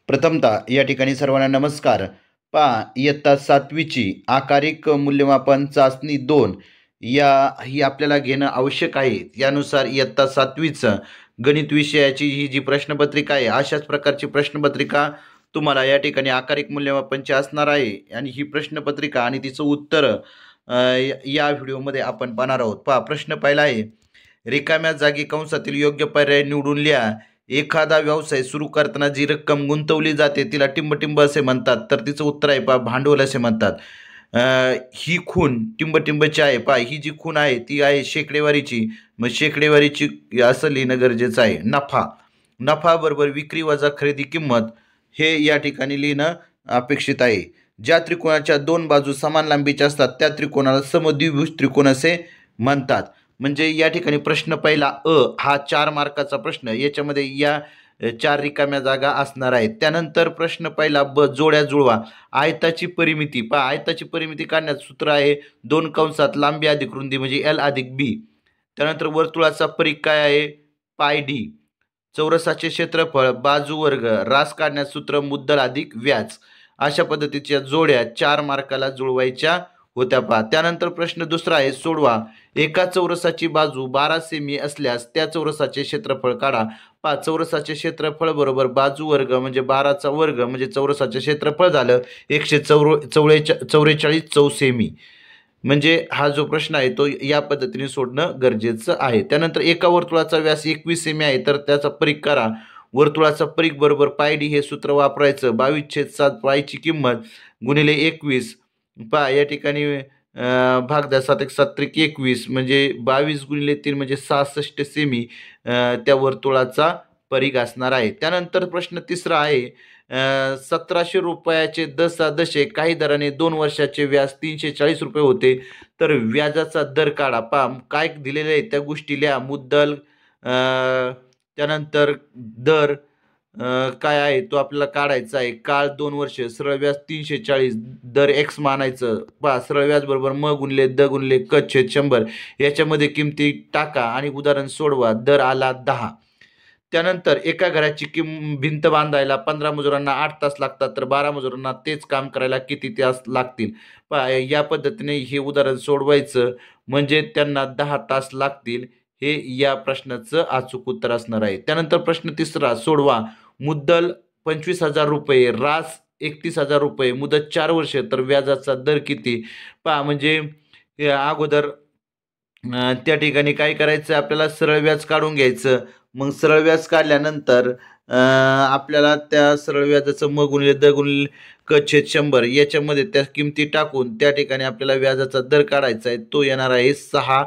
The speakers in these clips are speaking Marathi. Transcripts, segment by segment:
प्रथमतः या ठिकाणी सर्वांना नमस्कार. पहा, इयत्ता 7वीची आकारिक मूल्यमापन चाचणी 2 ही आपल्याला घेणं आवश्यक आहे. यानुसार इयत्ता 7वीचं गणित विषयाची ही जी प्रश्नपत्रिका आहे, अशाच प्रकारची प्रश्नपत्रिका तुम्हाला या ठिकाणी आकारिक मूल्यमापनची असणार आहे. आणि ही प्रश्नपत्रिका आणि तिचं उत्तर या व्हिडिओमध्ये आपण पाहणार आहोत. पहा, प्रश्न पहिला आहे, रिकाम्या जागी कंसातील योग्य पर्याय निवडून लिहा. एखादा व्यवसाय सुरू करताना जी रक्कम गुंतवली जाते तिला टिंबटिंब असे म्हणतात. तर तिचं उत्तर आहे पहा, भांडवल असे म्हणतात. ही खून टिंबटिंबची आहे. पहा, ही जी खून आहे ती आहे शेकडेवारीची. मग शेकडेवारीची असं लिहिणं गरजेचं आहे. नफा बरोबर विक्री वजा खरेदी किंमत हे या ठिकाणी लिहिणं अपेक्षित आहे. ज्या त्रिकोणाच्या दोन बाजू समान लांबीच्या असतात त्या त्रिकोणाला समद्विभुज त्रिकोण असे म्हणतात. म्हणजे या ठिकाणी प्रश्न पहिला हा 4 मार्काचा प्रश्न, याच्यामध्ये या 4 रिकाम्या जागा असणार आहेत. त्यानंतर प्रश्न पहिला जोड्या जुळवा. आयताची परिमिती. पहा, आयताची परिमिती काढण्याचं सूत्र आहे 2 कंसात लांबी अधिक रुंदी म्हणजे L अधिक B. त्यानंतर वर्तुळाचा परिघ काय आहे, पाय D. चौरसाचे क्षेत्रफळ बाजू वर्ग, रास काढण्याचं सूत्र मुद्दल अधिक व्याज. अशा पद्धतीच्या जोड्या 4 मार्काला जुळवायच्या होत्या. पहा, त्यानंतर प्रश्न दुसरा आहे, सोडवा. एका चौरसाची बाजू 12 सेमी असल्यास त्या चौरसाचे क्षेत्रफळ काढा. पहा, चौरसाचे क्षेत्रफळ बरोबर बाजू वर्ग म्हणजे 12चा वर्ग म्हणजे चौरसाचे क्षेत्रफळ झालं 144 चौसेमी. म्हणजे हा जो प्रश्न आहे तो या पद्धतीने सोडणं गरजेचं आहे. त्यानंतर एका वर्तुळाचा व्यास 21 सेमी आहे तर त्याचा परिघ करा. वर्तुळाचा परिघ बरोबर पाय डी हे सूत्र वापरायचं. 22/7 पायची किंमत गुणिले 21. पहा, या ठिकाणी भाग द्या, 7 × 7 = 21 म्हणजे 22 × 3 म्हणजे 66 सेमी त्या वर्तुळाचा परिघ असणार आहे. त्यानंतर प्रश्न तिसरा आहे, 1700 रुपयाचे 10 दशे काही दराने 2 वर्षाचे व्याज 340 रुपये होते तर व्याजाचा दर काढा. पहा, काय दिलेले आहे त्या गोष्टी लिहा. मुद्दल, त्यानंतर दर काय आहे तो आपल्याला काढायचा आहे. काळ 2 वर्ष, सरळ व्याज 340, दर x मानायचं. पहा, सरळ व्याज बरोबर म गुणिले द गुणिले क छेद 100. याच्यामध्ये किमती टाका आणि उदाहरण सोडवा. दर आला 10. त्यानंतर एका घराची भिंत बांधायला 15 मजुरांना 8 तास लागतात तर 12 मजुरांना तेच काम करायला किती तास लागतील. पहा, या पद्धतीने हे उदाहरण सोडवायचं म्हणजे त्यांना 10 तास लागतील. हे या प्रश्नाचं अचूक उत्तर असणार आहे. त्यानंतर प्रश्न तिसरा, सोडवा. मुद्दल 25,000 रुपये, रास 31,000 रुपये, मुदत 4 वर्ष तर व्याजाचा दर किती. पहा, म्हणजे अगोदर त्या ठिकाणी काय करायचं, आपल्याला सरळ व्याज काढून घ्यायचं. मग सरळ व्याज काढल्यानंतर आपल्याला त्या सरळ व्याजाचं म गुणिले द गुणिले क छेद 100 याच्यामध्ये त्या किमती टाकून त्या ठिकाणी आपल्याला व्याजाचा दर काढायचा आहे. तो येणार आहे 6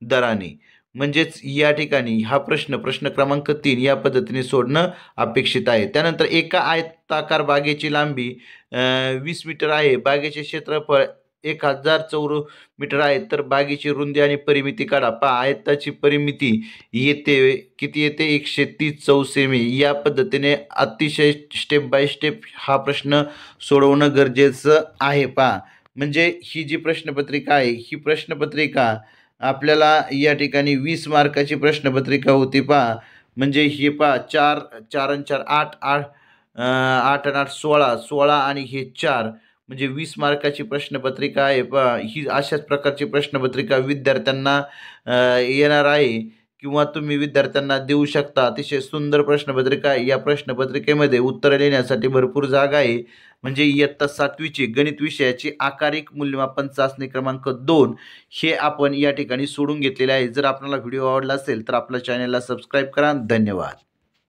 दराने. म्हणजेच या ठिकाणी हा प्रश्न क्रमांक 3 या पद्धतीने सोडणं अपेक्षित आहे. त्यानंतर एका आयताकार बागेची लांबी 20 मीटर आहे. बागेचे क्षेत्रफळ 1000 चौरस मीटर आहे तर बागेची रुंदी आणि परिमिती काढा. पहा, आयताची परिमिती येते किती येते, 130 चौसेमी. या पद्धतीने अतिशय स्टेप बाय स्टेप हा प्रश्न सोडवणं गरजेचं आहे. पहा, म्हणजे ही जी प्रश्नपत्रिका आहे ही प्रश्नपत्रिका आपल्याला या ठिकाणी 20 मार्काची प्रश्नपत्रिका होती. पहा, म्हणजे ही पहा, 4 4 आणि 4 8 8 8 आणि 8 16 16 आणि हे 4 म्हणजे 20 मार्काची प्रश्नपत्रिका आहे. पहा, ही अशाच प्रकारची प्रश्नपत्रिका विद्यार्थ्यांना येणार आहे किंवा तुम्ही विद्यार्थ्यांना देऊ शकता. अतिशय सुंदर प्रश्नपत्रिका आहे. या प्रश्नपत्रिकेमध्ये उत्तरं लिहिण्यासाठी भरपूर जागा आहे. म्हणजे इयत्ता 7वीची गणित विषयाची आकारिक मूल्यमापन चाचणी क्रमांक 2 हे आपण या ठिकाणी सोडून घेतलेले आहे. जर आपल्याला व्हिडिओ आवडला असेल तर आपल्या चॅनलला सबस्क्राईब करा. धन्यवाद.